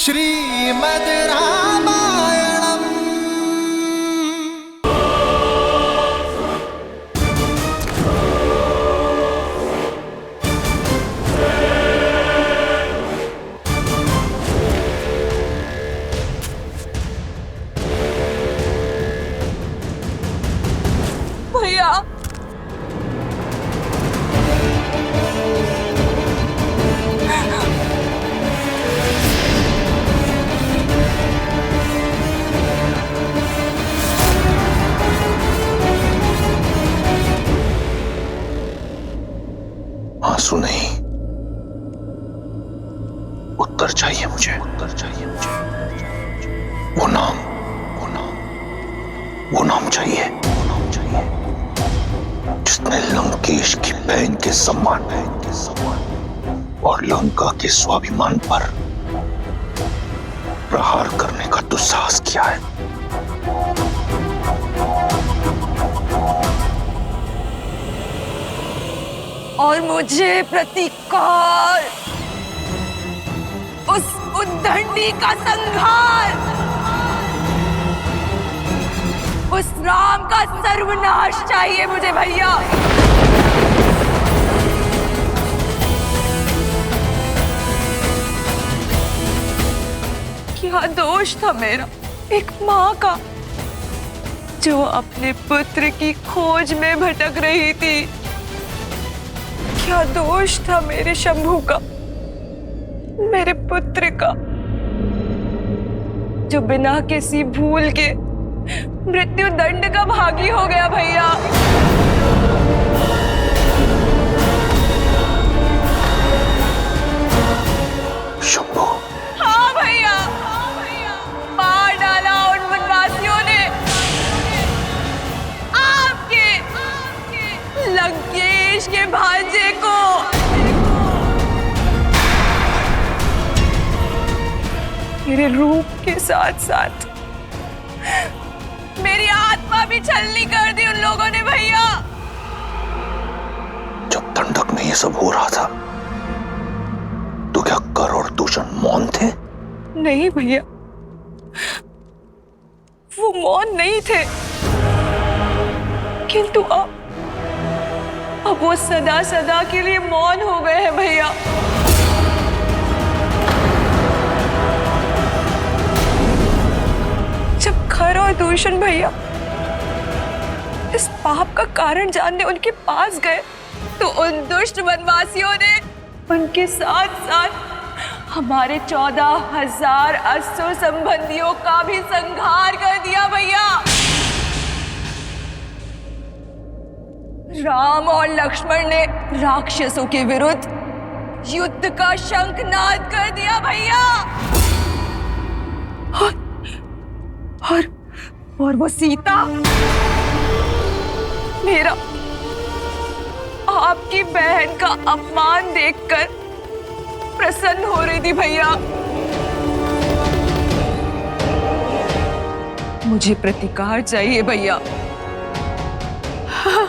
श्रीमद् रामायणम्। भैया आंसू नहीं, उत्तर चाहिए मुझे, उत्तर चाहिए मुझे। वो नाम चाहिए, वो नाम चाहिए जिसने लंकेश की बहन के सम्मान और लंका के स्वाभिमान पर प्रहार करने का दुस्साहस किया है। और मुझे प्रतिकार, उस उद्दंडी का संहार, उस राम का सर्वनाश चाहिए मुझे भैया। क्या दोष था मेरा, एक माँ का, जो अपने पुत्र की खोज में भटक रही थी। क्या दोष था मेरे शंभू का, मेरे पुत्र का, जो बिना किसी भूल के मृत्यु दंड का भागी हो गया भैया। शंभू। हाँ भैया, मार डाला उन वनवासियों ने आपके लंकेश के भांजे को। मेरे रूप के साथ साथ मेरी आत्मा भी छलनी कर दी उन लोगों ने भैया। जब दंडक में ये सब हो रहा था तो क्या कर और दूषण मौन थे? नहीं भैया, वो मौन नहीं थे, किंतु अब वो सदा सदा के लिए मौन हो गए हैं भैया। जब खर और दूषण भैया इस पाप का कारण जानने उनके पास गए तो उन दुष्ट वनवासियों ने उनके साथ साथ हमारे 14,000 असुर संबंधियों का भी संहार कर दिया भैया। राम और लक्ष्मण ने राक्षसों के विरुद्ध युद्ध का शंखनाद कर दिया भैया। और वो सीता, मेरा आपकी बहन का अपमान देखकर प्रसन्न हो रही थी भैया। मुझे प्रतिकार चाहिए भैया, हाँ,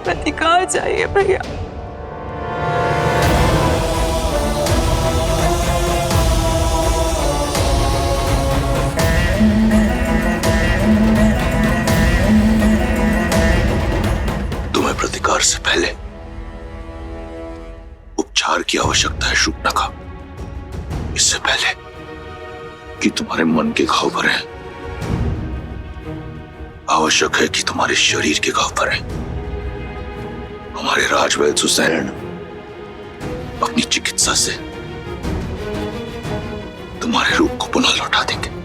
प्रतिकार चाहिए भैया। तुम्हें प्रतिकार से पहले उपचार की आवश्यकता है शूर्पणखा। इससे पहले कि तुम्हारे मन के घाव भरे, आवश्यक है कि तुम्हारे शरीर के घाव भरे। हमारे राजवैद्य सुसैन अपनी चिकित्सा से तुम्हारे रूप को पुनः लौटा देंगे।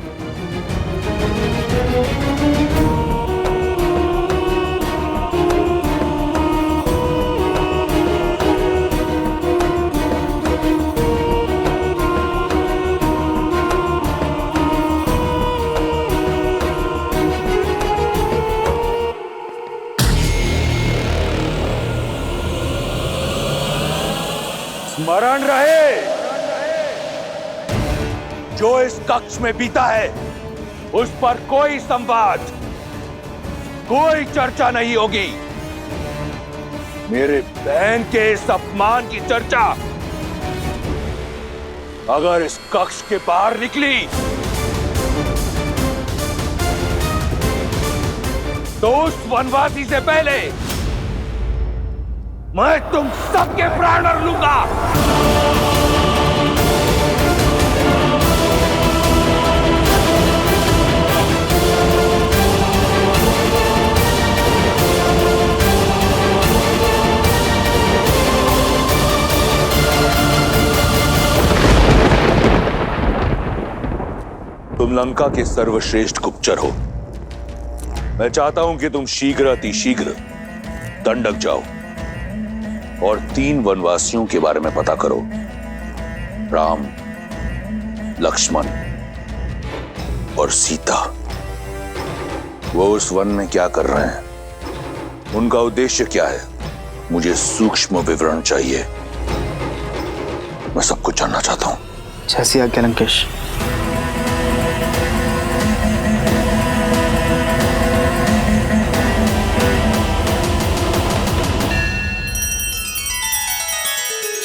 स्मरण रहे, जो इस कक्ष में बीता है उस पर कोई संवाद, कोई चर्चा नहीं होगी। मेरे बहन के इस अपमान की चर्चा अगर इस कक्ष के बाहर निकली तो उस वनवासी से पहले मैं तुम सबके प्राण हर लूंगा। तुम लंका के सर्वश्रेष्ठ गुप्तचर हो। मैं चाहता हूं कि तुम शीघ्र अतिशीघ्र दंडक जाओ और 3 वनवासियों के बारे में पता करो, राम, लक्ष्मण और सीता। वो उस वन में क्या कर रहे हैं, उनका उद्देश्य क्या है, मुझे सूक्ष्म विवरण चाहिए। मैं सब कुछ जानना चाहता हूं। जैसी आज्ञा लंकेश।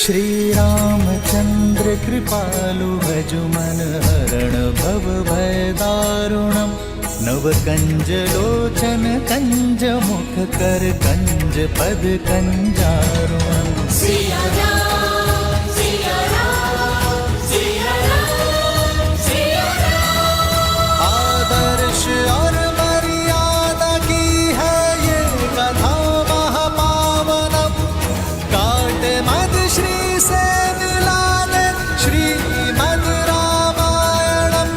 श्री रामचंद्र कृपालु भजु मन हरण भव भय दारुणम। नव कंज लोचन कंज मुख कर कंज पद कंजारुणम। सिया राम, सिया राम, सिया राम, सिया राम। आदर्श और मर्यादा की है ये कथा महापावनम। काट मद श्री से मिलाने श्रीमद् रामायणम,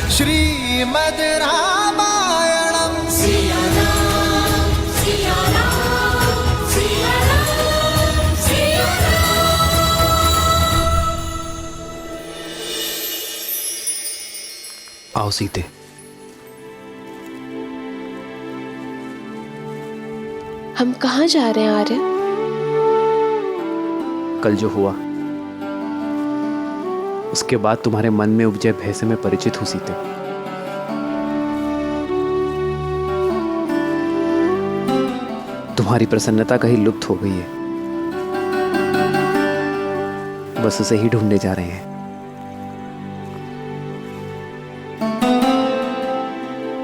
श्रीमद् रामायणम। सिया राम, सिया राम, सिया राम, सिया राम। आओ सीते। हम कहाँ जा रहे हैं आर्य? कल जो हुआ उसके बाद तुम्हारे मन में उपजे भय से मैं परिचित हूं सीते। तुम्हारी प्रसन्नता कहीं लुप्त हो गई है, बस उसे ही ढूंढने जा रहे हैं।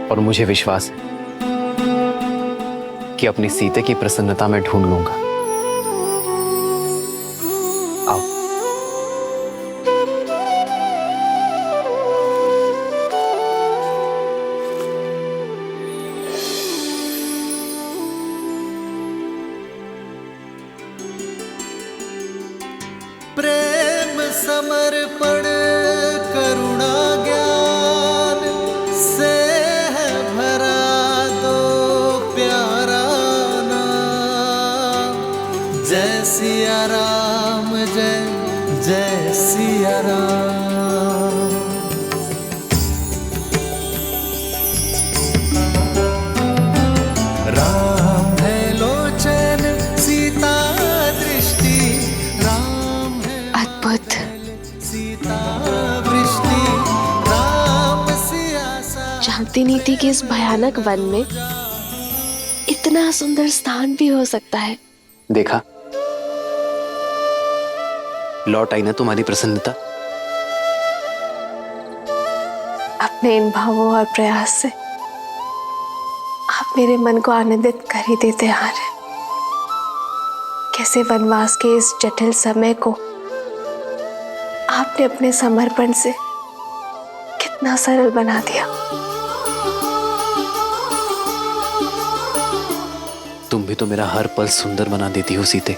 और मुझे विश्वास है कि अपनी सीते की प्रसन्नता मैं ढूंढ लूंगा। आओ। प्रेम समर्पण करुणा ज्ञान से है भरा दो प्यारा नाम। जय सिया राम, जय जय सिया राम। राम है लोचन सीता दृष्टि, राम है अद्भुत। सीता वृष्टि, राम सियासा। जानती नहीं थी कि इस भयानक वन में इतना सुंदर स्थान भी हो सकता है। देखा, लौट आई ना तुम्हारी प्रसन्नता। अपने इन भावों और प्रयास से आप मेरे मन को आनंदित कर ही देते हैं। कैसे वनवास के इस जटिल समय को आपने अपने समर्पण से कितना सरल बना दिया। तुम भी तो मेरा हर पल सुंदर बना देती हो सीते।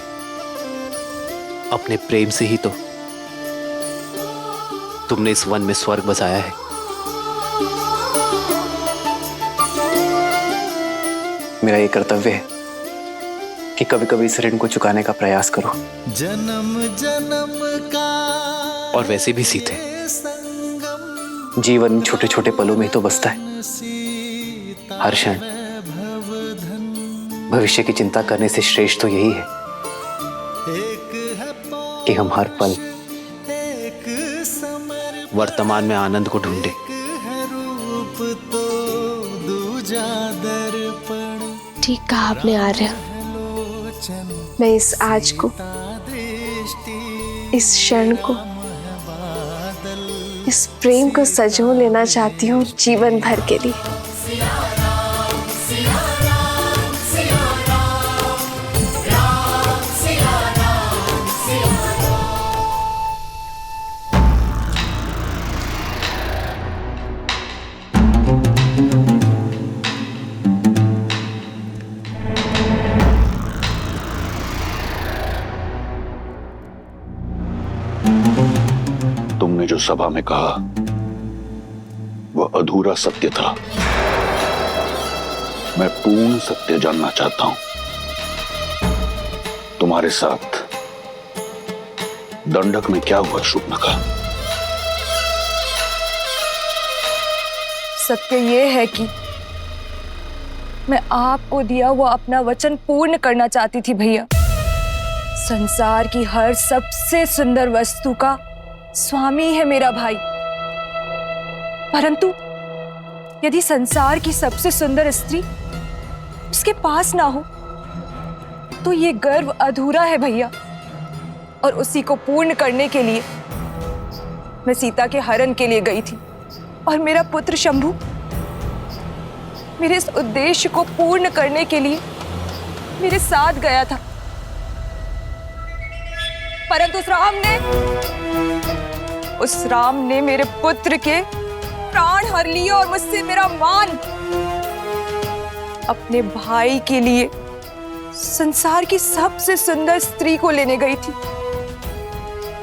अपने प्रेम से ही तो तुमने इस वन में स्वर्ग बसाया है। मेरा ये कर्तव्य है कि कभी कभी इस ऋण को चुकाने का प्रयास करो। जन्म जन्म का और वैसे भी सीते, संगम जीवन छोटे छोटे पलों में ही तो बसता है। सीता हर क्षण भवधन। भविष्य की चिंता करने से श्रेष्ठ तो यही है एक है कि हम हर पल एक समर्पण, वर्तमान में आनंद को ढूंढे। एक है रूप तो दूजा दर्पण। ठीक कहा आपने आर्य। मैं इस आज को, दृष्टि इस क्षण को इस प्रेम को सजो लेना चाहती हूँ जीवन भर के लिए। सिया राम सिया राम सिया राम राम सिया राम सिया राम। तुमने जो सभा में कहा वह अधूरा सत्य था। मैं पूर्ण सत्य जानना चाहता हूं। तुम्हारे साथ दंडक में क्या हुआ शूर्पणखा? सत्य ये है कि मैं आपको दिया हुआ अपना वचन पूर्ण करना चाहती थी भैया। संसार की हर सबसे सुंदर वस्तु का स्वामी है मेरा भाई, परंतु यदि संसार की सबसे सुंदर स्त्री उसके पास ना हो तो ये गर्व अधूरा है भैया। और उसी को पूर्ण करने के लिए मैं सीता के हरण के लिए गई थी और मेरा पुत्र शंभु मेरे इस उद्देश्य को पूर्ण करने के लिए मेरे साथ गया था, परंतु उस राम ने मेरे पुत्र के प्राण हर लिए और मुझसे मेरा मान। अपने भाई के लिए संसार की सबसे सुंदर स्त्री को लेने गई थी,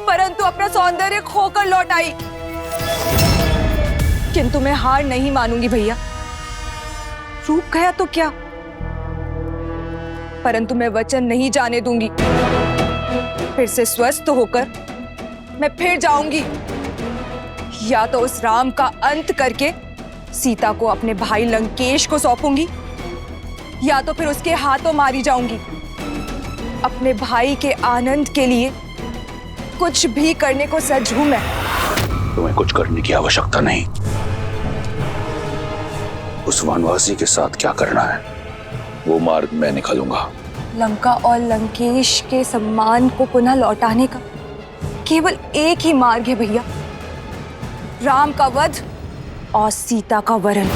परंतु अपना सौंदर्य खोकर लौट आई। किंतु मैं हार नहीं मानूंगी भैया। रूप गया तो क्या, परंतु मैं वचन नहीं जाने दूंगी। फिर से स्वस्थ होकर मैं फिर जाऊंगी, या तो उस राम का अंत करके सीता को अपने भाई लंकेश को सौंपूंगी, या तो फिर उसके हाथों मारी जाऊंगी। अपने भाई के आनंद के लिए कुछ भी करने को सज्ज हूं मैं। तुम्हें कुछ करने की आवश्यकता नहीं। उस वनवासी के साथ क्या करना है वो मार्ग मैं निकालूंगा। लंका और लंकेश के सम्मान को पुनः लौटाने का केवल एक ही मार्ग है भैया, राम का वध और सीता का वरण।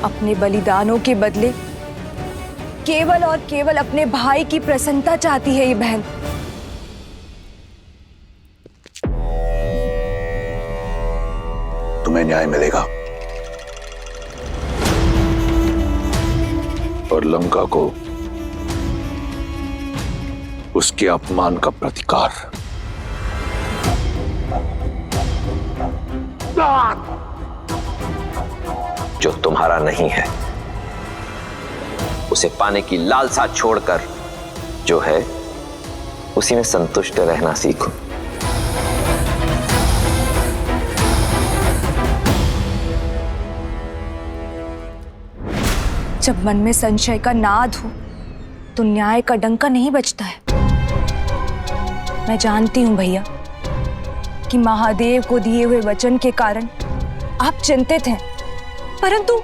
अपने बलिदानों के बदले केवल और केवल अपने भाई की प्रसन्नता चाहती है ये बहन। तुम्हें न्याय मिलेगा और लंका को उसके अपमान का प्रतिकार। जो तुम्हारा नहीं है उसे पाने की लालसा छोड़कर जो है उसी में संतुष्ट रहना सीखो। जब मन में संशय का नाद हो तो न्याय का डंका नहीं बजता है। मैं जानती हूं भैया कि महादेव को दिए हुए वचन के कारण आप चिंतित हैं, परंतु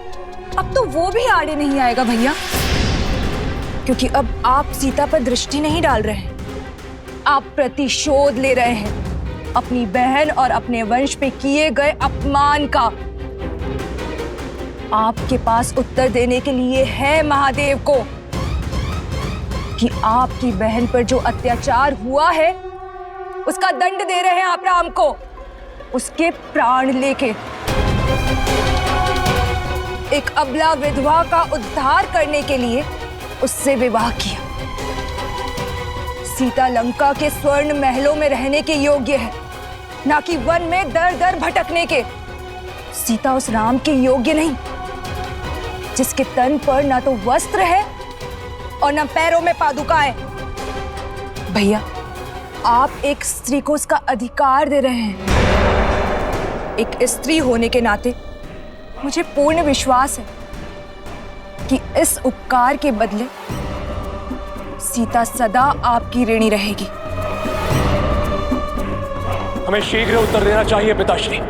अब तो वो भी आड़े नहीं आएगा भैया, क्योंकि अब आप सीता पर दृष्टि नहीं डाल रहे हैं, आप प्रतिशोध ले रहे हैं अपनी बहन और अपने वंश पे किए गए अपमान का। आपके पास उत्तर देने के लिए है महादेव को कि आपकी बहन पर जो अत्याचार हुआ है उसका दंड दे रहे हैं आप राम को, उसके प्राण लेके। एक अबला विधवा का उद्धार करने के लिए उससे विवाह किया। सीता लंका के स्वर्ण महलों में रहने के योग्य है, ना कि वन में दर दर भटकने के। सीता उस राम के योग्य नहीं जिसके तन पर ना तो वस्त्र है और ना पैरों में पादुकाएं। भैया, आप एक स्त्री को उसका अधिकार दे रहे हैं। एक स्त्री होने के नाते मुझे पूर्ण विश्वास है कि इस उपकार के बदले सीता सदा आपकी ऋणी रहेगी। हमें शीघ्र उत्तर देना चाहिए पिताश्री।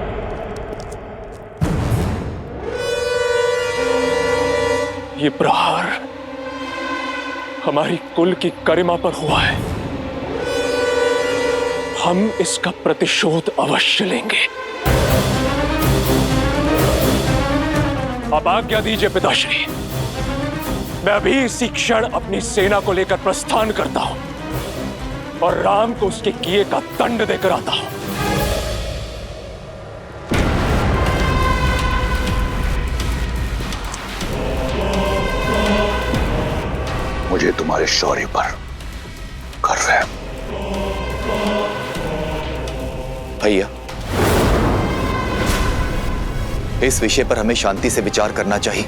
ये प्रहार हमारी कुल की गरिमा पर हुआ है। हम इसका प्रतिशोध अवश्य लेंगे। अब आज्ञा दीजिए पिताश्री, मैं अभी इसी क्षण अपनी सेना को लेकर प्रस्थान करता हूं और राम को उसके किए का दंड देकर आता हूं। मुझे तुम्हारे शौर्य पर गर्व है। भैया, इस विषय पर हमें शांति से विचार करना चाहिए।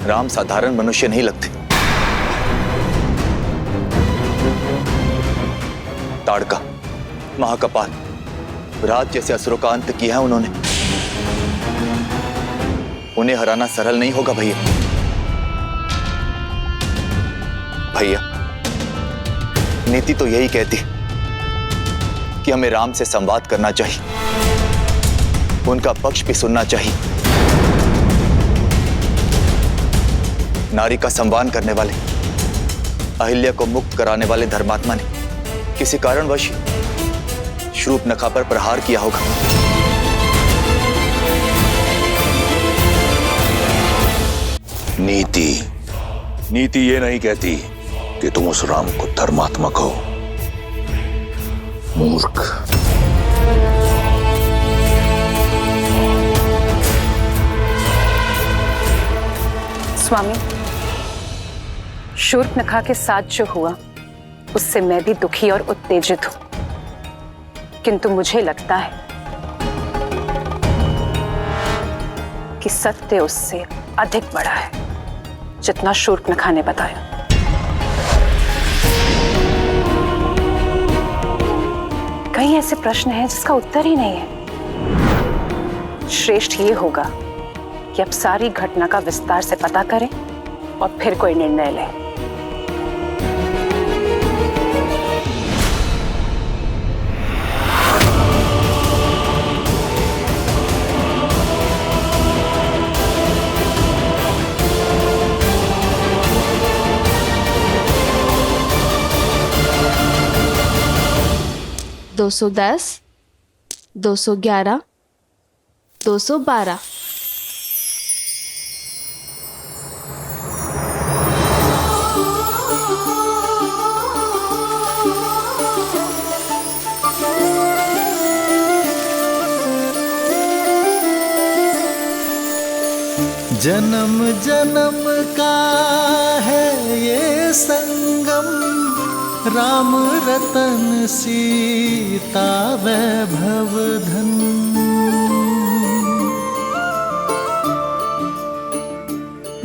राम साधारण मनुष्य नहीं लगते। ताड़का, महाकपाल, राज जैसे असुरों का अंत किया है उन्होंने। उन्हें हराना सरल नहीं होगा भैया। भैया, नीति तो यही कहती कि हमें राम से संवाद करना चाहिए, उनका पक्ष भी सुनना चाहिए। नारी का सम्मान करने वाले, अहिल्या को मुक्त कराने वाले धर्मात्मा ने किसी कारणवश शूर्पणखा पर प्रहार किया होगा। नीति ये नहीं कहती कि तुम उस राम को धर्मात्मा कहो। मूर्ख। स्वामी, शूर्पणखा के साथ जो हुआ उससे मैं भी दुखी और उत्तेजित हूं, किंतु मुझे लगता है कि सत्य उससे अधिक बड़ा है जितना शूर्पणखा ने बताया। कई ऐसे प्रश्न हैं जिसका उत्तर ही नहीं है। श्रेष्ठ ये होगा कि अब सारी घटना का विस्तार से पता करें और फिर कोई निर्णय लें। दो 210, 211, 212। जन्म जन्म का है ये संगम, राम रतन सीता वैभव धन।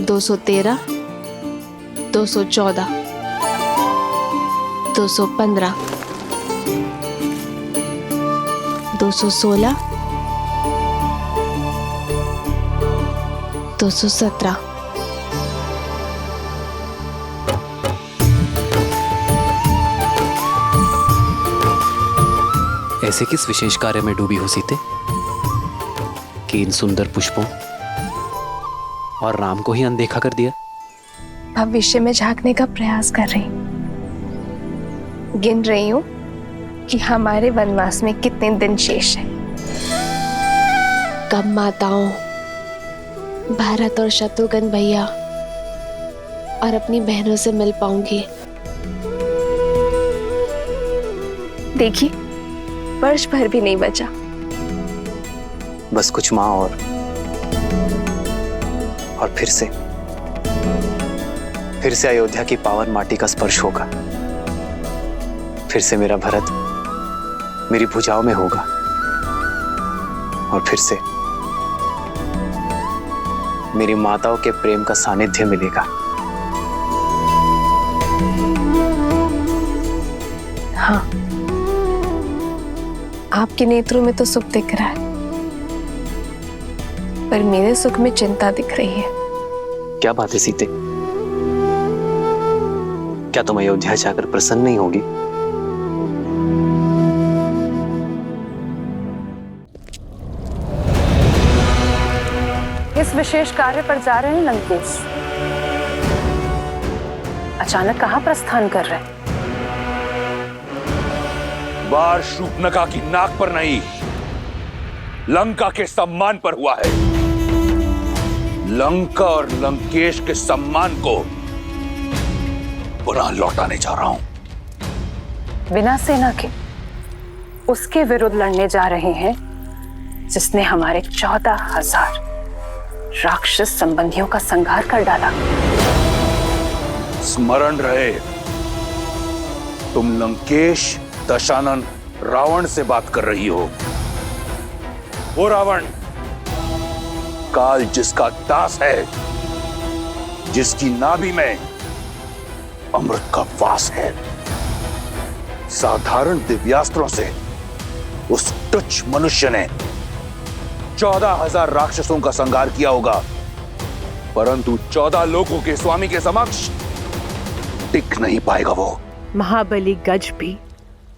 213, 214, 215, 216, 217। ऐसे किस विशेष कार्य में डूबी हो सीते कि इन सुंदर पुष्पों और राम को ही अनदेखा कर दिया? भविष्य में झांकने का प्रयास कर रही हूं। गिन रही हूं कि हमारे वनवास में कितने दिन शेष हैं। कब माताओं भरत और शत्रुघ्न भैया और अपनी बहनों से मिल पाऊंगी। देखिए, वर्ष भर भी नहीं बचा। बस कुछ माह और फिर से अयोध्या की पावन माटी का स्पर्श होगा। फिर से मेरा भरत मेरी भुजाओं में होगा और फिर से मेरी माताओं के प्रेम का सानिध्य मिलेगा। हाँ, आपके नेत्रों में तो सुख दिख रहा है, पर मेरे सुख में चिंता दिख रही है। क्या बात है सीते? क्या तुम अयोध्या जाकर प्रसन्न नहीं होगी? इस विशेष कार्य पर जा रहे हैं लंकेश। अचानक कहाँ प्रस्थान कर रहे हैं? वार शूर्पणखा की नाक पर नहीं, लंका के सम्मान पर हुआ है। लंका और लंकेश के सम्मान को पुनः लौटाने जा रहा हूं। बिना सेना के उसके विरुद्ध लड़ने जा रहे हैं जिसने हमारे 14,000 राक्षस संबंधियों का संहार कर डाला। स्मरण रहे, तुम लंकेश दशानन रावण से बात कर रही हो। वो रावण काल जिसका दास है, जिसकी नाभि में अमृत का वास है। साधारण दिव्यास्त्रों से उस तुच्छ मनुष्य ने 14,000 राक्षसों का संहार किया होगा, परंतु 14 लोगों के स्वामी के समक्ष टिक नहीं पाएगा वो। महाबली गज भी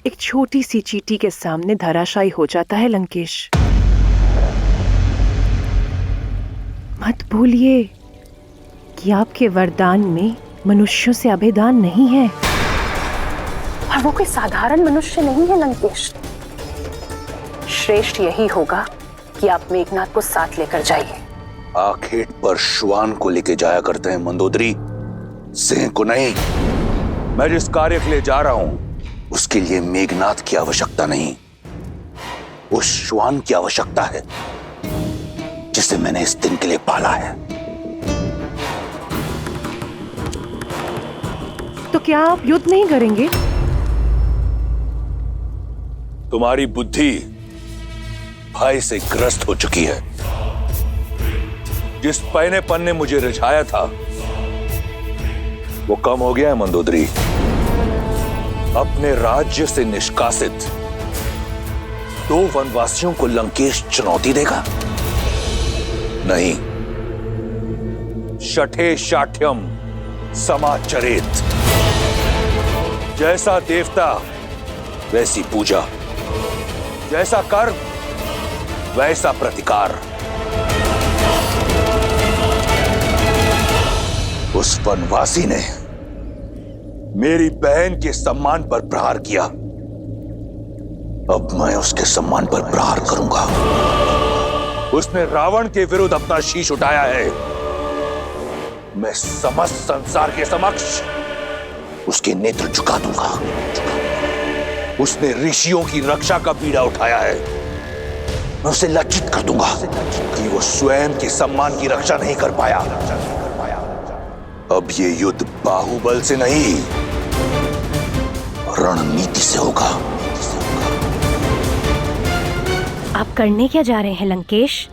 एक छोटी सी चींटी के सामने धराशायी हो जाता है लंकेश। मत भूलिए कि आपके वरदान में मनुष्यों से अभेदान नहीं है। और वो कोई साधारण मनुष्य नहीं है लंकेश। श्रेष्ठ यही होगा कि आप मेघनाथ को साथ लेकर जाइए। आखेट पर श्वान को लेके जाया करते हैं मंदोदरी, सिंह को नहीं। मैं जिस कार्य के लिए जा रहा हूं उसके लिए मेघनाथ की आवश्यकता नहीं, उस श्वान की आवश्यकता है जिसे मैंने इस दिन के लिए पाला है। तो क्या आप युद्ध नहीं करेंगे? तुम्हारी बुद्धि भय से ग्रस्त हो चुकी है। जिस पैनेपन ने मुझे रिझाया था वो कम हो गया है मंदोदरी। अपने राज्य से निष्कासित 2 वनवासियों को लंकेश चुनौती देगा? नहीं। शठे शाठ्यम समाचरेत। जैसा देवता वैसी पूजा, जैसा कर्म वैसा प्रतिकार। उस वनवासी ने मेरी बहन के सम्मान पर प्रहार किया, अब मैं उसके सम्मान पर प्रहार करूंगा। उसने रावण के विरुद्ध अपना शीश उठाया है, मैं समस्त संसार के समक्ष उसके नेत्र झुका दूंगा। उसने ऋषियों की रक्षा का बीड़ा उठाया है, मैं उसे लज्जित कर दूंगा कि वो स्वयं के सम्मान की रक्षा नहीं कर पाया। अब ये युद्ध बाहुबल से नहीं, रणनीति से होगा। आप करने क्या जा रहे हैं लंकेश?